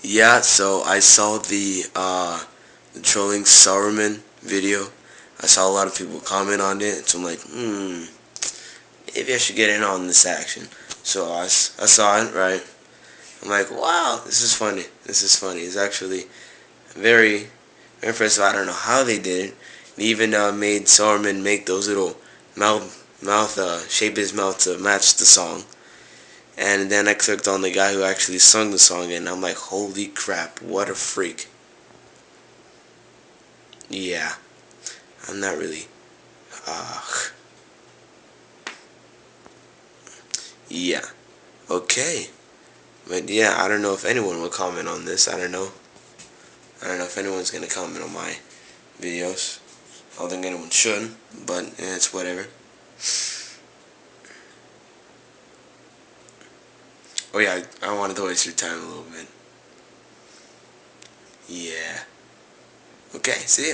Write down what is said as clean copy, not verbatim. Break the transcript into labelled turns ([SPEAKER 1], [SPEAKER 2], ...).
[SPEAKER 1] Yeah, so I saw the trolling Sauerman video. I saw a lot of people comment on it, so I'm like, maybe I should get in on this action. So I saw it, right? I'm like, wow, this is funny. This is funny. It's actually very, very impressive. I don't know how they did it. They even made Sauerman make those little shape his mouth to match the song. And then I clicked on the guy who actually sung the song, and I'm like, holy crap, what a freak. Yeah, I'm not really, uh, yeah, okay. But yeah, I don't know if anyone will comment on this. I don't know. I don't know if anyone's gonna comment on my videos. I don't think anyone should, but it's whatever. Oh yeah, I wanted to waste your time a little bit. Yeah. Okay, see ya.